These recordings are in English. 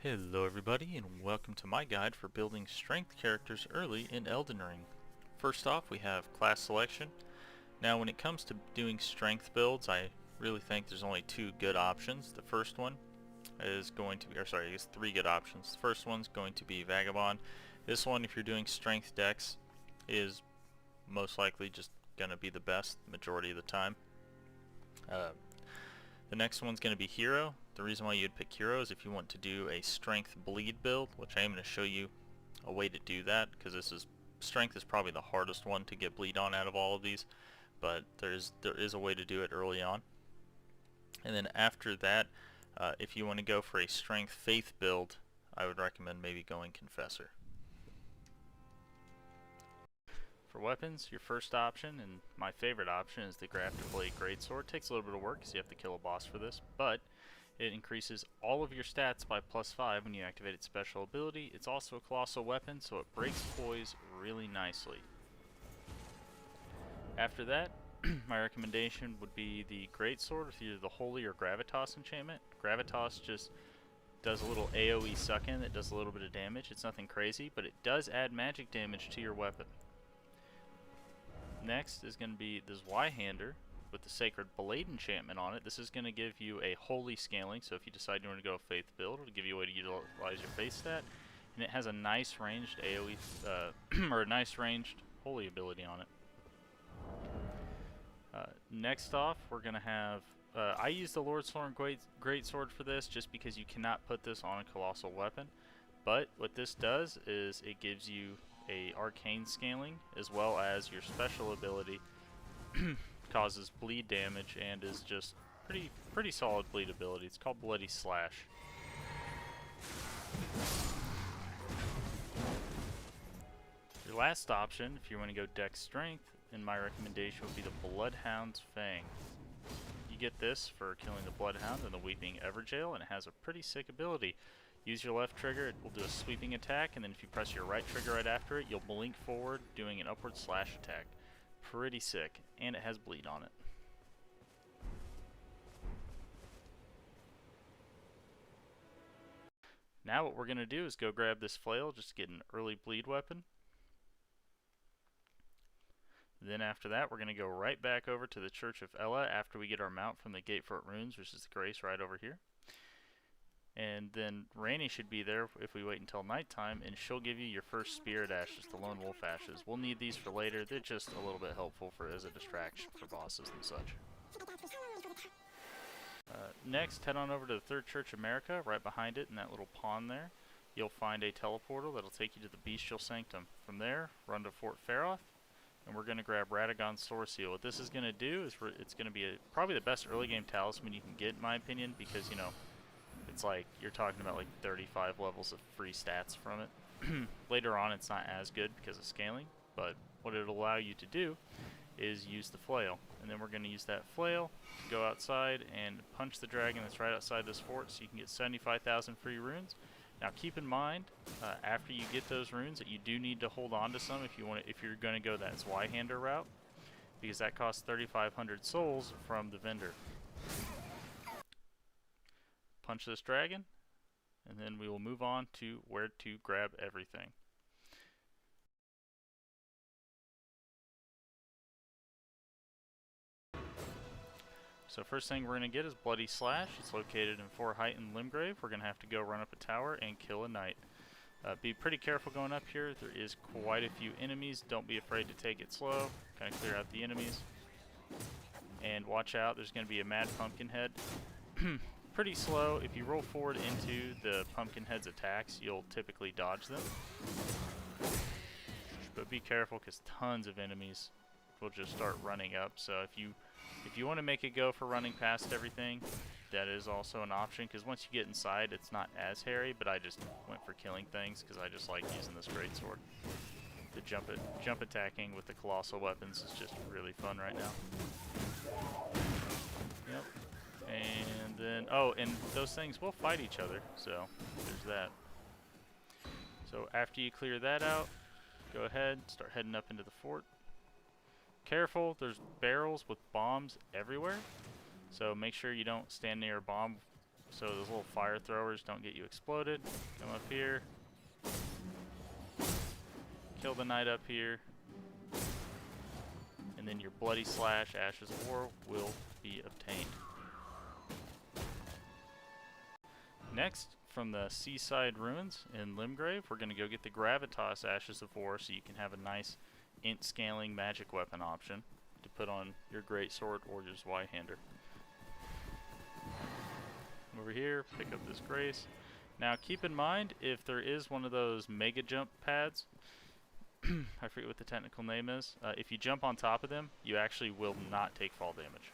Hello everybody and welcome to my guide for building strength characters early in Elden Ring. First off we have class selection. Now when it comes to doing strength builds, I really think there's only two good options. The first one is going to be, I guess three good options. The first one's going to be Vagabond. This one, if you're doing strength decks, is most likely just going to be the best the majority of the time. The next one's going to be Hero. The reason why you'd pick Hero is if you want to do a strength bleed build, which I am going to show you a way to do that, because strength is probably the hardest one to get bleed on out of all of these, but there is a way to do it early on. And then after that, if you want to go for a strength faith build, I would recommend maybe going Confessor. For weapons, your first option, and my favorite option, is the Grafted Blade Greatsword. It takes a little bit of work because you have to kill a boss for this, but it increases all of your stats by +5 when you activate its special ability. It's also a colossal weapon, so it breaks poise really nicely. After that, my recommendation would be the Greatsword with either the Holy or Gravitas enchantment. Gravitas just does a little AoE suck-in that does a little bit of damage. It's nothing crazy, but it does add magic damage to your weapon. Next is going to be this Y-Hander with the Sacred Blade enchantment on it. This is going to give you a holy scaling, so if you decide you want to go a faith build, it'll give you a way to utilize your faith stat. And it has a nice ranged AoE, or a nice ranged holy ability on it. Next off, we're going to have, I use the Lordthorn Greatsword for this just because you cannot put this on a colossal weapon. But what this does is it gives you a arcane scaling as well as your special ability causes bleed damage and is just pretty solid bleed ability. It's called Bloody Slash. Your last option, if you want to go dex strength, and my recommendation would be the Bloodhound's Fang. You get this for killing the Bloodhound and the Weeping Evergaol, and it has a pretty sick ability. Use your left trigger, it will do a sweeping attack, and then if you press your right trigger right after it, you'll blink forward doing an upward slash attack. Pretty sick, and it has bleed on it. Now what we're going to do is go grab this flail just to get an early bleed weapon. Then after that, we're going to go right back over to the Church of Ella after we get our mount from the Gatefort Runes, which is the Grace right over here. And then Ranny should be there if we wait until nighttime, and she'll give you your first Spirit Ashes, the Lone Wolf Ashes. We'll need these for later. They're just a little bit helpful as a distraction for bosses and such. Next, head on over to the Third Church of America. Right behind it in that little pond there, you'll find a teleportal that'll take you to the Bestial Sanctum. From there, run to Fort Faroth, and we're going to grab Radagon's Sword Seal. What this is going to do is it's going to be probably the best early game talisman you can get, in my opinion, because, you know, it's like you're talking about like 35 levels of free stats from it. Later on it's not as good because of scaling, but what it'll allow you to do is use the flail. And then we're going to use that flail to go outside and punch the dragon that's right outside this fort so you can get 75,000 free runes. Now keep in mind, after you get those runes, that you do need to hold on to some if you're going to go that Y-Hander route, because that costs 3,500 souls from the vendor. Punch this dragon, and then we will move on to where to grab everything. So first thing we're going to get is Bloody Slash. It's located in Forheight and Limgrave. We're going to have to go run up a tower and kill a knight. Be pretty careful going up here. There is quite a few enemies. Don't be afraid to take it slow. Kind of clear out the enemies. And watch out, there's going to be a Mad Pumpkinhead. Pretty slow. If you roll forward into the Pumpkinhead's attacks, you'll typically dodge them. But be careful because tons of enemies will just start running up. So if you want to make it go for running past everything, that is also an option, because once you get inside it's not as hairy, but I just went for killing things because I just like using this greatsword. The jump attacking with the colossal weapons is just really fun right now. Yep. And then, oh, and those things will fight each other, so there's that. So after you clear that out, go ahead, start heading up into the fort. Careful, there's barrels with bombs everywhere, so make sure you don't stand near a bomb so those little fire throwers don't get you exploded. Come up here. Kill the knight up here. And then your Bloody Slash, Ashes of War, will be obtained. Next, from the Seaside Ruins in Limgrave, we're going to go get the Gravitas Ashes of War so you can have a nice int scaling magic weapon option to put on your greatsword or your Zweihander. Over here, pick up this Grace. Now keep in mind, if there is one of those mega jump pads, I forget what the technical name is, if you jump on top of them, you actually will not take fall damage.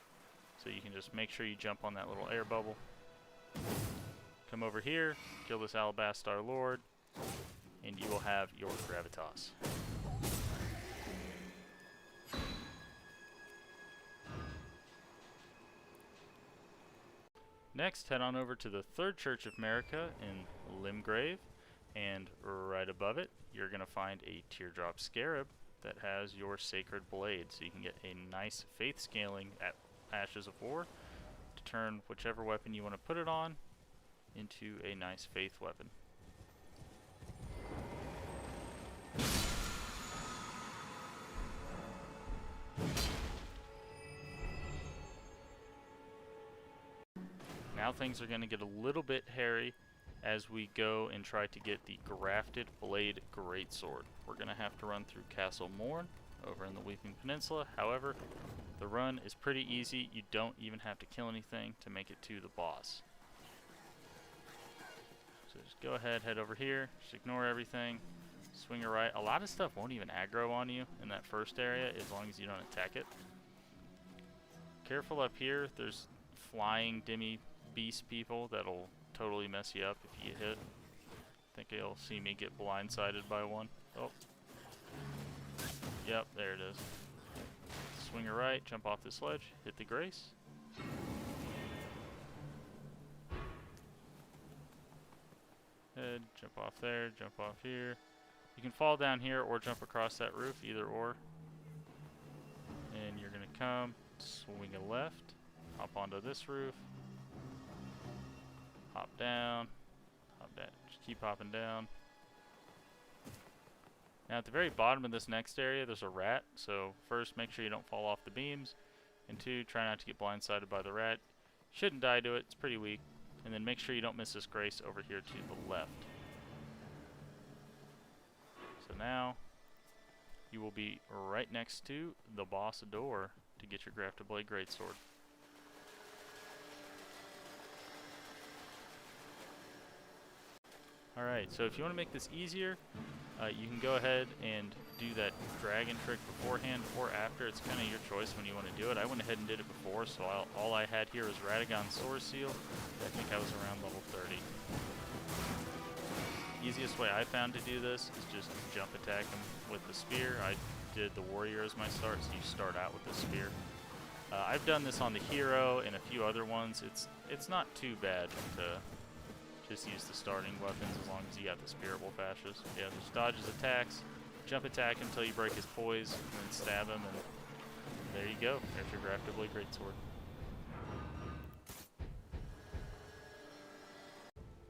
So you can just make sure you jump on that little air bubble. Come over here, kill this Alabastar Lord, and you will have your Gravitas. Next, head on over to the Third Church of America in Limgrave, and right above it, you're going to find a Teardrop Scarab that has your Sacred Blade, so you can get a nice faith scaling at Ashes of War to turn whichever weapon you want to put it on into a nice faith weapon. Now things are going to get a little bit hairy as we go and try to get the Grafted Blade Greatsword. We're going to have to run through Castle Morn over in the Weeping Peninsula. However, the run is pretty easy. You don't even have to kill anything to make it to the boss. So just go ahead, head over here, just ignore everything, swing your right. A lot of stuff won't even aggro on you in that first area as long as you don't attack it. Careful up here, there's flying Demi Beast people that'll totally mess you up if you get hit. I think you'll see me get blindsided by one. Oh. Yep, there it is. Swing your right, jump off this ledge, hit the Grace. Head, jump off there, jump off here. You can fall down here or jump across that roof, either or. And you're gonna come, swing a left, hop onto this roof, hop down, just keep hopping down. Now at the very bottom of this next area there's a rat, so first make sure you don't fall off the beams, and two, try not to get blindsided by the rat. Shouldn't die to it, it's pretty weak. And then make sure you don't miss this Grace over here to the left. So now you will be right next to the boss door to get your Grafted Blade Greatsword. Alright, so if you want to make this easier, you can go ahead and do that dragon trick beforehand or after. It's kind of your choice when you want to do it. I went ahead and did it before, so all I had here was Radagon Sword Seal. I think I was around level 30. Easiest way I found to do this is just jump attack them with the spear. I did the warrior as my start, so you start out with the spear. I've done this on the hero and a few other ones. It's not too bad to just use the starting weapons as long as you got the Spiritable Fasces. Yeah, just dodge his attacks, jump attack him until you break his poise, and then stab him, and there you go. There's your Grafted Blade Greatsword.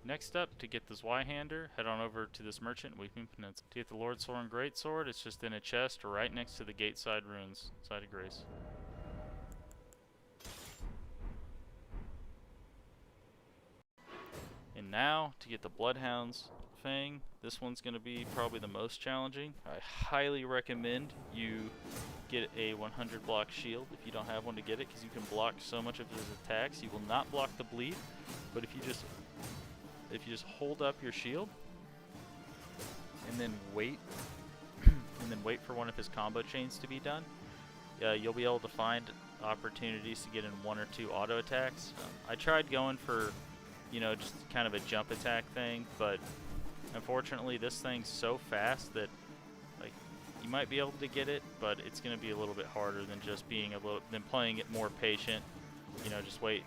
Next up, to get the Zweihander, head on over to this merchant, Weeping Peninsula. To get the Lordsorn Greatsword, it's just in a chest right next to the Gateside Runes, Side of Grace. And now, to get the Bloodhound's Fang, this one's going to be probably the most challenging. I highly recommend you get a 100 block shield if you don't have one to get it, because you can block so much of his attacks. You will not block the bleed, but if you just hold up your shield and then wait for one of his combo chains to be done, you'll be able to find opportunities to get in one or two auto attacks. I tried going for, you know, just kind of a jump attack thing, but unfortunately this thing's so fast that, like, you might be able to get it, but it's going to be a little bit harder than just being playing it more patient. You know, just wait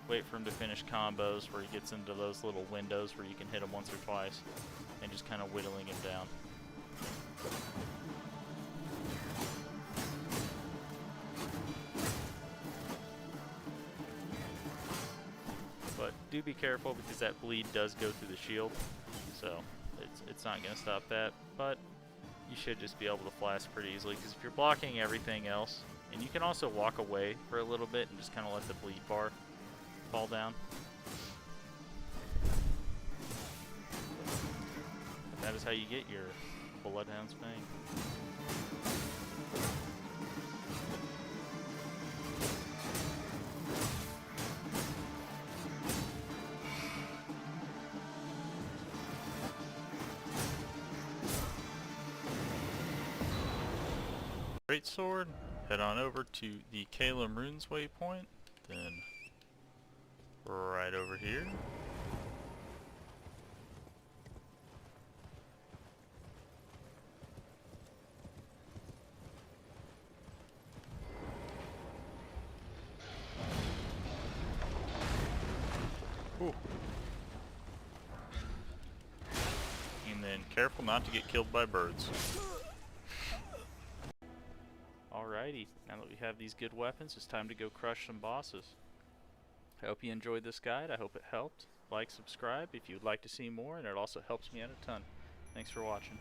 for him to finish combos where he gets into those little windows where you can hit him once or twice, and just kind of whittling him down. But do be careful because that bleed does go through the shield, so it's not going to stop that, but you should just be able to flash pretty easily because if you're blocking everything else, and you can also walk away for a little bit and just kind of let the bleed bar fall down. And that is how you get your Bloodhound's Fang. Great sword, head on over to the Calum Runes waypoint, then right over here. Ooh. And then careful not to get killed by birds. Alrighty, now that we have these good weapons, it's time to go crush some bosses. I hope you enjoyed this guide. I hope it helped. Like, subscribe if you'd like to see more, and it also helps me out a ton. Thanks for watching.